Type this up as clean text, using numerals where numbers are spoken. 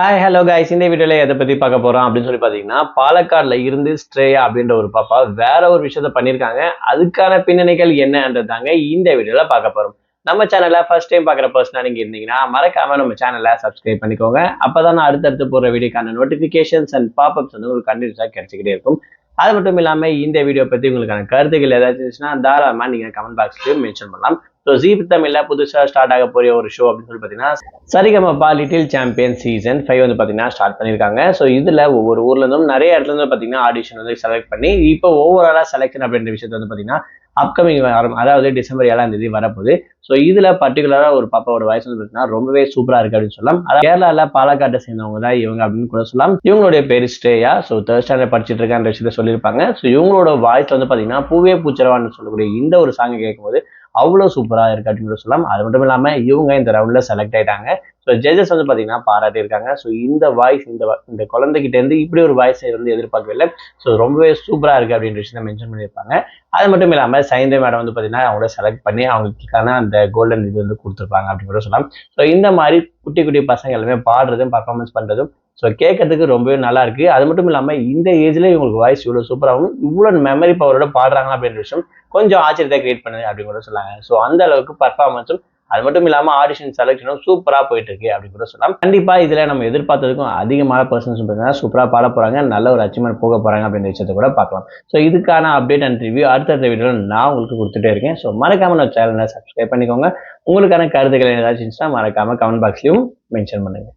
Hi hello guys, இந்த வீடியோல எதை பத்தி பார்க்க போறோம் அப்படின்னு சொல்லி பாத்தீங்கன்னா, பாலக்காடுல இருந்து ஸ்ட்ரேயா அப்படின்ற ஒரு பாப்பா வேற ஒரு விஷயத்த பண்ணிருக்காங்க. அதுக்கான பின்னணிகள் என்னன்றதாங்க இந்த வீடியோல பார்க்க போறோம். நம்ம சேனலை ஃபர்ஸ்ட் டைம் பார்க்குற பர்சனா நீங்க இருந்தீங்கன்னா மறக்காம நம்ம சேனலை சப்ஸ்கிரைப் பண்ணிக்கோங்க. அப்பதான் நான் அடுத்தடுத்து போற வீடியோக்கான நோட்டிபிகேஷன்ஸ் அண்ட் பாப்அப்ஸ் வந்து உங்களுக்கு கண்டினியூஸா கிடைச்சிக்கிட்டே இருக்கும். அது மட்டும் இல்லாம இந்த வீடியோ பத்தி உங்களுக்கான கருத்துக்கள் ஏதாச்சும் இருந்துச்சுன்னா தாராளமா நீங்க கமெண்ட் பாக்ஸ்லயும் மென்ஷன் பண்ணலாம். ஸோ ஜீ தமிழ்ல புதுசா ஸ்டார்ட் ஆக போற ஒரு ஷோ அப்படின்னு சொல்லி பாத்தீங்கன்னா சரிகமபா லிட்டில் சாம்பியன் சீசன் 5 வந்து பாத்தீங்கன்னா ஸ்டார்ட் பண்ணிருக்காங்க. ஸோ இதுல ஒவ்வொரு ஊர்ல இருந்தும் நிறைய இடத்துல இருந்து பாத்தீங்கன்னா ஆடிஷன் வந்து செலக்ட் பண்ணி இப்போ ஓவராலா செலக்ஷன் அப்படின்ற விஷயத்த வந்து பாத்தீங்கன்னா அப்கமிங் வரும், அதாவது டிசம்பர் 7ஆம் தேதி வரப்போகுது. ஸோ இதுல பர்டிகுலரா ஒரு பாப்பாவோட வாய்ஸ் வந்து பாத்தீங்கன்னா ரொம்பவே சூப்பரா இருக்கு அப்படின்னு சொல்லலாம். அதாவது கேரளால பாலக்காட்டை சேர்ந்தவங்க தான் இவங்க அப்படின்னு கூட சொல்லலாம். இவங்களுடைய பேரு ஸ்ரேயா. ஸோ தேர்ட் ஸ்டாண்டர்ட் படிச்சுட்டு இருக்கான்ற விஷயத்த சொல்லியிருப்பாங்க. ஸோ இவங்களோட வாய்ஸ் வந்து பாத்தீங்கன்னா பூவே பூச்சரவான்னு சொல்லக்கூடிய இந்த ஒரு சாங் கேட்கும்போது அவ்வளோ சூப்பரா இருக்கு அப்படின்னு சொல்லலாம். அது மட்டும் இல்லாம இவங்க இந்த ரவுண்ட்ல செலக்ட் ஆயிட்டாங்க. ஸோ ஜட்ஜஸ் வந்து பாத்தீங்கன்னா பாராட்டியிருக்காங்க. ஸோ இந்த வாய்ஸ் இந்த குழந்தைகிட்ட இருந்து இப்படி ஒரு வாய்ஸை வந்து எதிர்பார்க்கவில்லை. ஸோ ரொம்பவே சூப்பரா இருக்கு அப்படின்ற விஷயத்த மென்ஷன் பண்ணியிருப்பாங்க. அது மட்டும் இல்லாம சைந்தே மேடம் வந்து பாத்தீங்கன்னா அவங்கள செலக்ட் பண்ணி அவங்களுக்கான அந்த கோல்டன் இது வந்து கொடுத்துருப்பாங்க அப்படின்னு கூட சொல்லலாம். ஸோ இந்த மாதிரி குட்டி குட்டி பசங்க எல்லாமே பாடுறதும் பர்ஃபார்மன்ஸ் பண்றதும் ஸோ கேட்கறதுக்கு ரொம்பவே நல்லா இருக்கு. அது மட்டும் இல்லாம இந்த ஏஜ்ல இவங்களுக்கு வாய்ஸ் இவ்வளவு சூப்பராகவும் இவ்வளவு மெமரி பவரோட பாடுறாங்க அப்படின்ற விஷயம் கொஞ்சம் ஆச்சரியத்தை கிரியேட் பண்ணுது அப்படின்னு கூட சொல்லாங்க. ஸோ அந்த அளவுக்கு பர்ஃபார்மன்ஸும் அது மட்டும் இல்லாம ஆடிஷன் செலக்ஷனும் சூப்பரா போயிட்டு இருக்கு அப்படின்னு கூட சொல்லலாம். கண்டிப்பா இதுல நம்ம எதிர்பார்த்ததுக்கும் அதிகமான பர்சன்ஸ் சூப்பரா பாட போறாங்க, நல்ல ஒரு அச்சீவ்மெண்ட் போக போறாங்க அப்படின்ற விஷயத்தை கூட பார்க்கலாம். ஸோ இதுக்கான அப்டேட் அண்ட் ரிவ்யூ அடுத்தடுத்த வீடியோல நான் உங்களுக்கு கொடுத்துட்டே இருக்கேன். ஸோ மறக்காம நம்ம சேனலை சப்ஸ்கிரைப் பண்ணிக்கோங்க. உங்களுக்கான கருத்துக்கள் ஏதாச்சும் இருந்துச்சுன்னா மறக்காம கமெண்ட் பாக்ஸ்லயும் மென்ஷன் பண்ணுங்க.